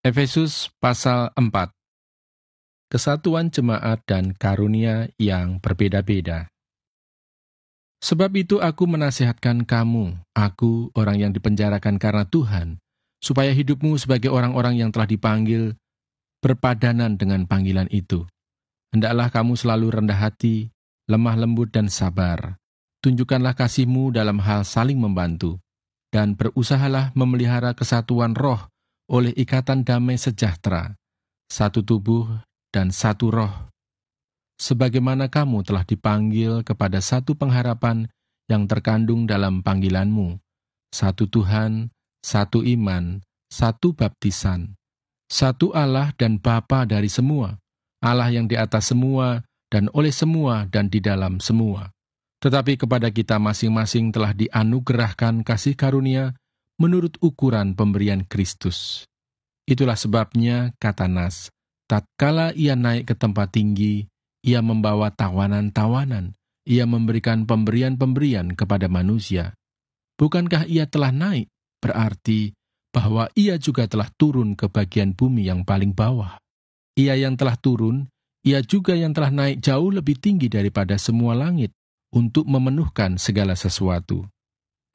Efesus pasal 4. Kesatuan jemaat dan karunia yang berbeda-beda. Sebab itu aku menasihatkan kamu, aku orang yang dipenjarakan karena Tuhan, supaya hidupmu sebagai orang-orang yang telah dipanggil berpadanan dengan panggilan itu. Hendaklah kamu selalu rendah hati, lemah lembut dan sabar. Tunjukkanlah kasihmu dalam hal saling membantu, dan berusahalah memelihara kesatuan roh oleh ikatan damai sejahtera, satu tubuh dan satu roh. Sebagaimana kamu telah dipanggil kepada satu pengharapan yang terkandung dalam panggilanmu, satu Tuhan, satu iman, satu baptisan, satu Allah dan Bapa dari semua, Allah yang di atas semua dan oleh semua dan di dalam semua. Tetapi kepada kita masing-masing telah dianugerahkan kasih karunia menurut ukuran pemberian Kristus. Itulah sebabnya, kata Nas, tatkala ia naik ke tempat tinggi, ia membawa tawanan-tawanan, ia memberikan pemberian-pemberian kepada manusia. Bukankah ia telah naik, berarti bahwa ia juga telah turun ke bagian bumi yang paling bawah. Ia yang telah turun, ia juga yang telah naik jauh lebih tinggi daripada semua langit, untuk memenuhkan segala sesuatu.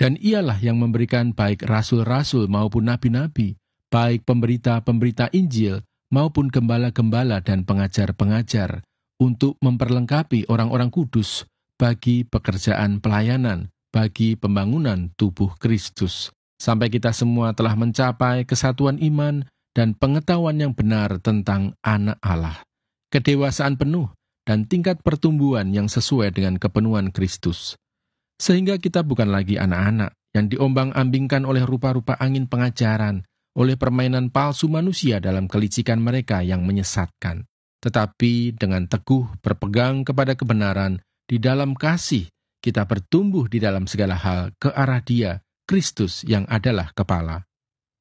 Dan ialah yang memberikan baik rasul-rasul maupun nabi-nabi, baik pemberita-pemberita Injil maupun gembala-gembala dan pengajar-pengajar, untuk memperlengkapi orang-orang kudus bagi pekerjaan pelayanan, bagi pembangunan tubuh Kristus, sampai kita semua telah mencapai kesatuan iman dan pengetahuan yang benar tentang Anak Allah, kedewasaan penuh dan tingkat pertumbuhan yang sesuai dengan kepenuhan Kristus. Sehingga kita bukan lagi anak-anak yang diombang-ambingkan oleh rupa-rupa angin pengajaran, oleh permainan palsu manusia dalam kelicikan mereka yang menyesatkan. Tetapi dengan teguh berpegang kepada kebenaran, di dalam kasih, kita bertumbuh di dalam segala hal ke arah Dia, Kristus yang adalah kepala.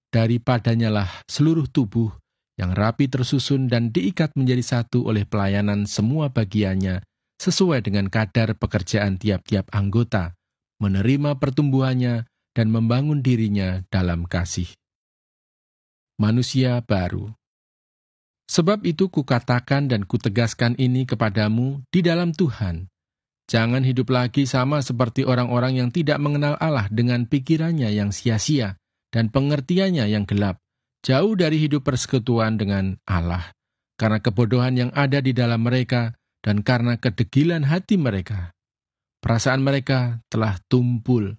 Daripadanya lah seluruh tubuh yang rapi tersusun dan diikat menjadi satu oleh pelayanan semua bagiannya, sesuai dengan kadar pekerjaan tiap-tiap anggota, menerima pertumbuhannya dan membangun dirinya dalam kasih. Manusia baru. Sebab itu kukatakan dan kutegaskan ini kepadamu di dalam Tuhan. Jangan hidup lagi sama seperti orang-orang yang tidak mengenal Allah dengan pikirannya yang sia-sia dan pengertiannya yang gelap, jauh dari hidup persekutuan dengan Allah, karena kebodohan yang ada di dalam mereka dan karena kedegilan hati mereka. Perasaan mereka telah tumpul,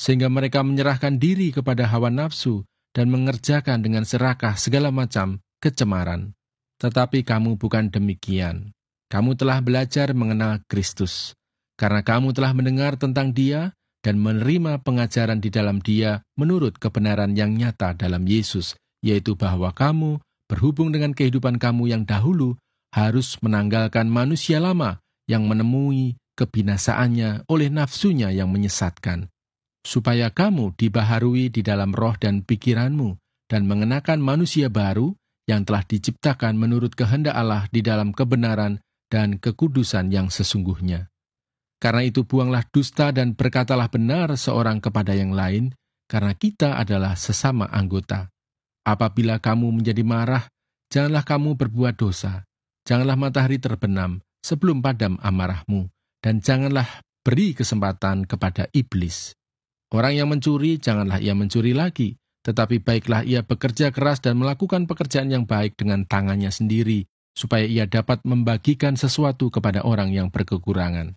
sehingga mereka menyerahkan diri kepada hawa nafsu dan mengerjakan dengan serakah segala macam kecemaran. Tetapi kamu bukan demikian. Kamu telah belajar mengenal Kristus, karena kamu telah mendengar tentang Dia dan menerima pengajaran di dalam Dia menurut kebenaran yang nyata dalam Yesus, yaitu bahwa kamu, berhubung dengan kehidupan kamu yang dahulu, harus menanggalkan manusia lama yang menemui kebinasaannya oleh nafsunya yang menyesatkan, supaya kamu dibaharui di dalam roh dan pikiranmu, dan mengenakan manusia baru yang telah diciptakan menurut kehendak Allah di dalam kebenaran dan kekudusan yang sesungguhnya. Karena itu buanglah dusta dan berkatalah benar seorang kepada yang lain, karena kita adalah sesama anggota. Apabila kamu menjadi marah, janganlah kamu berbuat dosa. Janganlah matahari terbenam sebelum padam amarahmu, dan janganlah beri kesempatan kepada iblis. Orang yang mencuri, janganlah ia mencuri lagi, tetapi baiklah ia bekerja keras dan melakukan pekerjaan yang baik dengan tangannya sendiri, supaya ia dapat membagikan sesuatu kepada orang yang berkekurangan.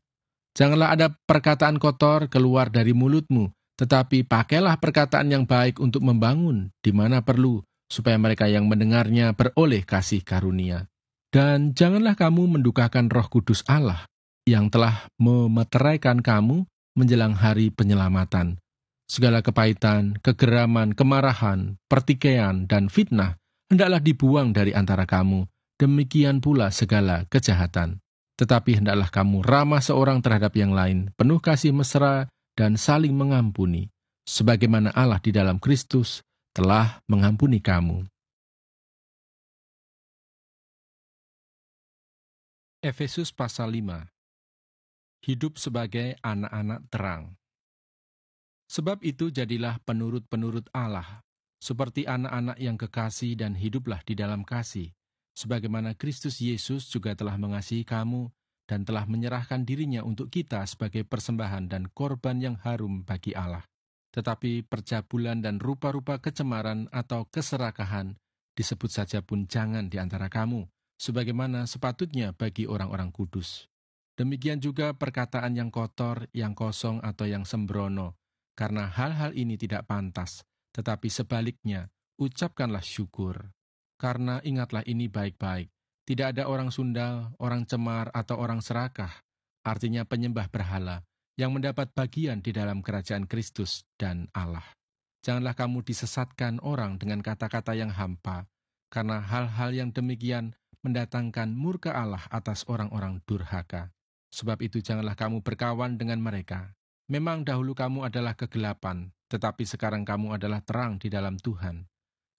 Janganlah ada perkataan kotor keluar dari mulutmu, tetapi pakailah perkataan yang baik untuk membangun di mana perlu, supaya mereka yang mendengarnya beroleh kasih karunia. Dan janganlah kamu mendukakan Roh Kudus Allah, yang telah memeteraikan kamu menjelang hari penyelamatan. Segala kepahitan, kegeraman, kemarahan, pertikaian, dan fitnah hendaklah dibuang dari antara kamu, demikian pula segala kejahatan. Tetapi hendaklah kamu ramah seorang terhadap yang lain, penuh kasih mesra dan saling mengampuni, sebagaimana Allah di dalam Kristus telah mengampuni kamu. Efesus pasal 5. Hidup sebagai anak-anak terang. Sebab itu jadilah penurut-penurut Allah, seperti anak-anak yang kekasih dan hiduplah di dalam kasih, sebagaimana Kristus Yesus juga telah mengasihi kamu dan telah menyerahkan dirinya untuk kita sebagai persembahan dan korban yang harum bagi Allah. Tetapi percabulan dan rupa-rupa kecemaran atau keserakahan disebut saja pun jangan di antara kamu, sebagaimana sepatutnya bagi orang-orang kudus. Demikian juga perkataan yang kotor, yang kosong, atau yang sembrono, karena hal-hal ini tidak pantas, tetapi sebaliknya, ucapkanlah syukur. Karena ingatlah ini baik-baik, tidak ada orang sundal, orang cemar, atau orang serakah, artinya penyembah berhala, yang mendapat bagian di dalam kerajaan Kristus dan Allah. Janganlah kamu disesatkan orang dengan kata-kata yang hampa, karena hal-hal yang demikian mendatangkan murka Allah atas orang-orang durhaka. Sebab itu janganlah kamu berkawan dengan mereka. Memang dahulu kamu adalah kegelapan, tetapi sekarang kamu adalah terang di dalam Tuhan.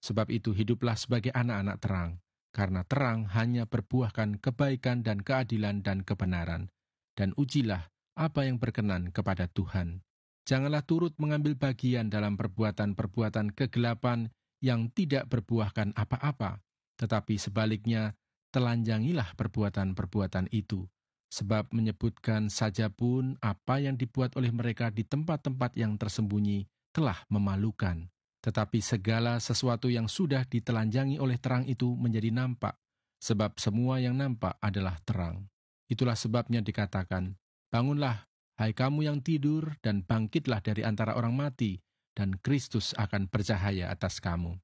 Sebab itu hiduplah sebagai anak-anak terang, karena terang hanya berbuahkan kebaikan dan keadilan dan kebenaran. Dan ujilah apa yang berkenan kepada Tuhan. Janganlah turut mengambil bagian dalam perbuatan-perbuatan kegelapan yang tidak berbuahkan apa-apa, tetapi sebaliknya telanjangilah perbuatan-perbuatan itu. Sebab menyebutkan saja pun apa yang dibuat oleh mereka di tempat-tempat yang tersembunyi telah memalukan. Tetapi segala sesuatu yang sudah ditelanjangi oleh terang itu menjadi nampak, sebab semua yang nampak adalah terang. Itulah sebabnya dikatakan, bangunlah, hai kamu yang tidur, dan bangkitlah dari antara orang mati, dan Kristus akan bercahaya atas kamu.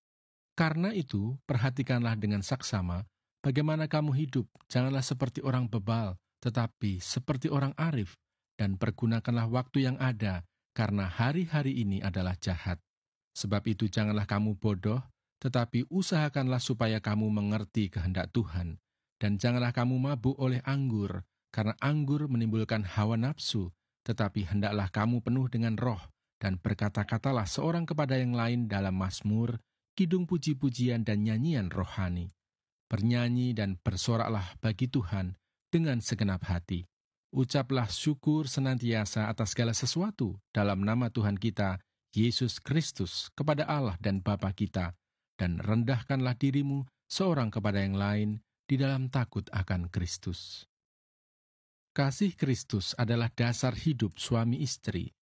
Karena itu, perhatikanlah dengan saksama, bagaimana kamu hidup, janganlah seperti orang bebal, tetapi seperti orang arif, dan pergunakanlah waktu yang ada, karena hari-hari ini adalah jahat. Sebab itu janganlah kamu bodoh, tetapi usahakanlah supaya kamu mengerti kehendak Tuhan. Dan janganlah kamu mabuk oleh anggur, karena anggur menimbulkan hawa nafsu, tetapi hendaklah kamu penuh dengan roh, dan berkata-katalah seorang kepada yang lain dalam mazmur, kidung puji-pujian dan nyanyian rohani. Bernyanyi dan bersoraklah bagi Tuhan, dengan segenap hati. Ucaplah syukur senantiasa atas segala sesuatu dalam nama Tuhan kita, Yesus Kristus, kepada Allah dan Bapa kita, dan rendahkanlah dirimu seorang kepada yang lain di dalam takut akan Kristus. Kasih Kristus adalah dasar hidup suami istri.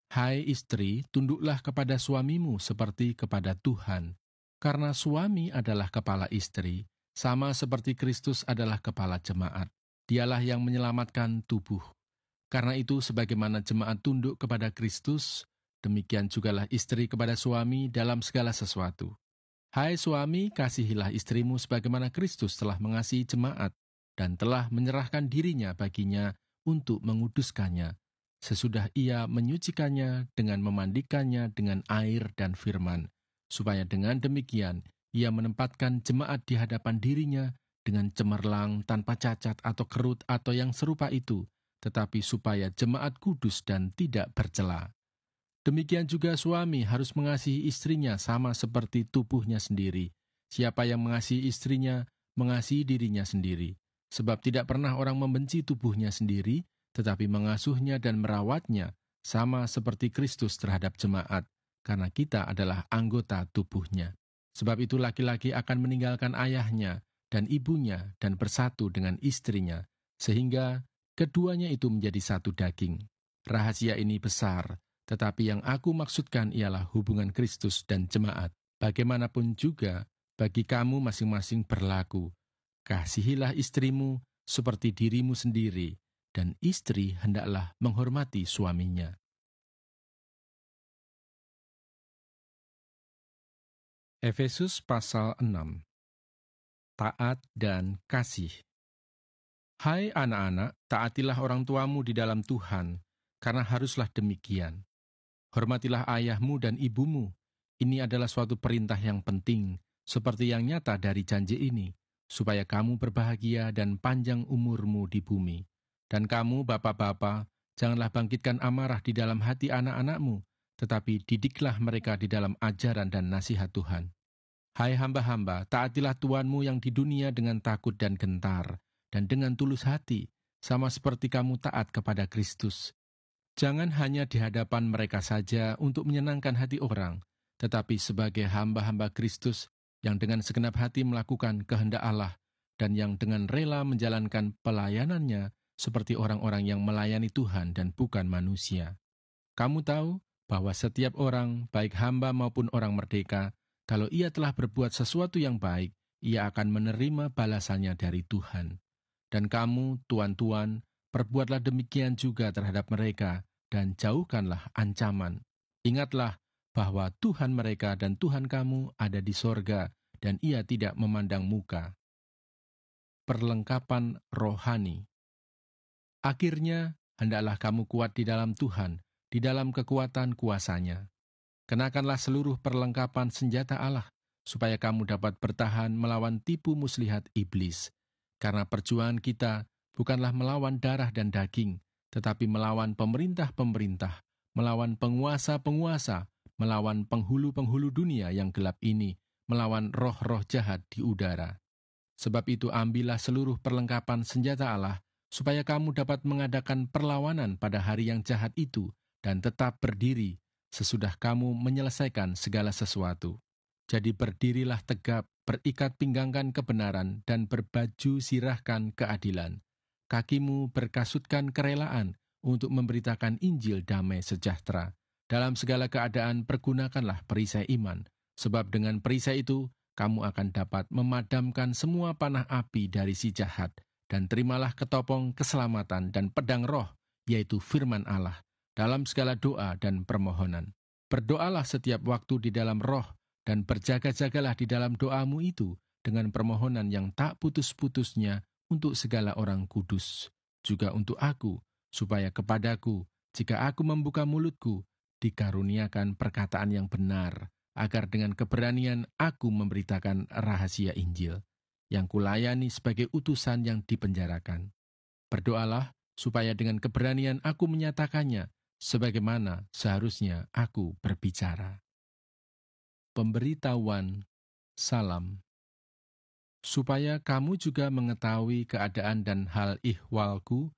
Hai istri, tunduklah kepada suamimu seperti kepada Tuhan, karena suami adalah kepala istri, sama seperti Kristus adalah kepala jemaat. Dialah yang menyelamatkan tubuh. Karena itu, sebagaimana jemaat tunduk kepada Kristus, demikian jugalah istri kepada suami dalam segala sesuatu. Hai suami, kasihilah istrimu sebagaimana Kristus telah mengasihi jemaat, dan telah menyerahkan dirinya baginya untuk menguduskannya, sesudah ia menyucikannya dengan memandikannya dengan air dan firman, supaya dengan demikian ia menempatkan jemaat di hadapan dirinya dengan cemerlang, tanpa cacat atau kerut atau yang serupa itu, tetapi supaya jemaat kudus dan tidak bercela. Demikian juga suami harus mengasihi istrinya sama seperti tubuhnya sendiri. Siapa yang mengasihi istrinya, mengasihi dirinya sendiri. Sebab tidak pernah orang membenci tubuhnya sendiri, tetapi mengasuhnya dan merawatnya, sama seperti Kristus terhadap jemaat, karena kita adalah anggota tubuhnya. Sebab itu laki-laki akan meninggalkan ayahnya dan ibunya dan bersatu dengan istrinya, sehingga keduanya itu menjadi satu daging. Rahasia ini besar, tetapi yang aku maksudkan ialah hubungan Kristus dan jemaat. Bagaimanapun juga, bagi kamu masing-masing berlaku. Kasihilah istrimu seperti dirimu sendiri, dan istri hendaklah menghormati suaminya. Efesus pasal 6. Taat dan kasih. Hai anak-anak, taatilah orang tuamu di dalam Tuhan, karena haruslah demikian. Hormatilah ayahmu dan ibumu. Ini adalah suatu perintah yang penting, seperti yang nyata dari janji ini, supaya kamu berbahagia dan panjang umurmu di bumi. Dan kamu, bapak-bapak, janganlah bangkitkan amarah di dalam hati anak-anakmu, tetapi didiklah mereka di dalam ajaran dan nasihat Tuhan. Hai hamba-hamba, taatilah Tuanmu yang di dunia dengan takut dan gentar, dan dengan tulus hati, sama seperti kamu taat kepada Kristus. Jangan hanya di hadapan mereka saja untuk menyenangkan hati orang, tetapi sebagai hamba-hamba Kristus yang dengan segenap hati melakukan kehendak Allah dan yang dengan rela menjalankan pelayanannya seperti orang-orang yang melayani Tuhan dan bukan manusia. Kamu tahu bahwa setiap orang, baik hamba maupun orang merdeka, kalau ia telah berbuat sesuatu yang baik, ia akan menerima balasannya dari Tuhan. Dan kamu, tuan-tuan, perbuatlah demikian juga terhadap mereka, dan jauhkanlah ancaman. Ingatlah bahwa Tuhan mereka dan Tuhan kamu ada di sorga, dan ia tidak memandang muka. Perlengkapan rohani. Akhirnya, hendaklah kamu kuat di dalam Tuhan, di dalam kekuatan kuasa-Nya. Kenakanlah seluruh perlengkapan senjata Allah, supaya kamu dapat bertahan melawan tipu muslihat iblis. Karena perjuangan kita bukanlah melawan darah dan daging, tetapi melawan pemerintah-pemerintah, melawan penguasa-penguasa, melawan penghulu-penghulu dunia yang gelap ini, melawan roh-roh jahat di udara. Sebab itu ambillah seluruh perlengkapan senjata Allah, supaya kamu dapat mengadakan perlawanan pada hari yang jahat itu, dan tetap berdiri, sesudah kamu menyelesaikan segala sesuatu. Jadi berdirilah tegap, berikat pinggangkan kebenaran, dan berbaju sirahkan keadilan. Kakimu berkasutkan kerelaan untuk memberitakan Injil damai sejahtera. Dalam segala keadaan pergunakanlah perisai iman, sebab dengan perisai itu kamu akan dapat memadamkan semua panah api dari si jahat, dan terimalah ketopong keselamatan dan pedang roh, yaitu firman Allah, dalam segala doa dan permohonan. Berdoalah setiap waktu di dalam roh, dan berjaga-jagalah di dalam doamu itu dengan permohonan yang tak putus-putusnya untuk segala orang kudus, juga untuk aku, supaya kepadaku, jika aku membuka mulutku, dikaruniakan perkataan yang benar, agar dengan keberanian aku memberitakan rahasia Injil, yang kulayani sebagai utusan yang dipenjarakan. Berdoalah, supaya dengan keberanian aku menyatakannya, sebagaimana seharusnya aku berbicara. Pemberitahuan salam. Supaya kamu juga mengetahui keadaan dan hal ihwalku,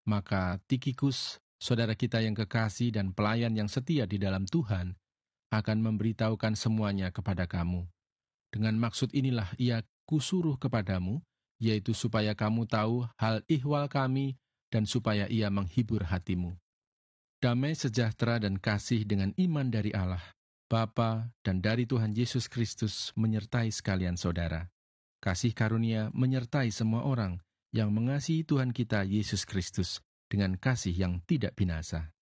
maka Tikhikus, saudara kita yang kekasih dan pelayan yang setia di dalam Tuhan, akan memberitahukan semuanya kepada kamu. Dengan maksud inilah ia kusuruh kepadamu, yaitu supaya kamu tahu hal ihwal kami dan supaya ia menghibur hatimu. Damai sejahtera dan kasih dengan iman dari Allah, Bapa dan dari Tuhan Yesus Kristus menyertai sekalian saudara. Kasih karunia menyertai semua orang yang mengasihi Tuhan kita Yesus Kristus dengan kasih yang tidak binasa.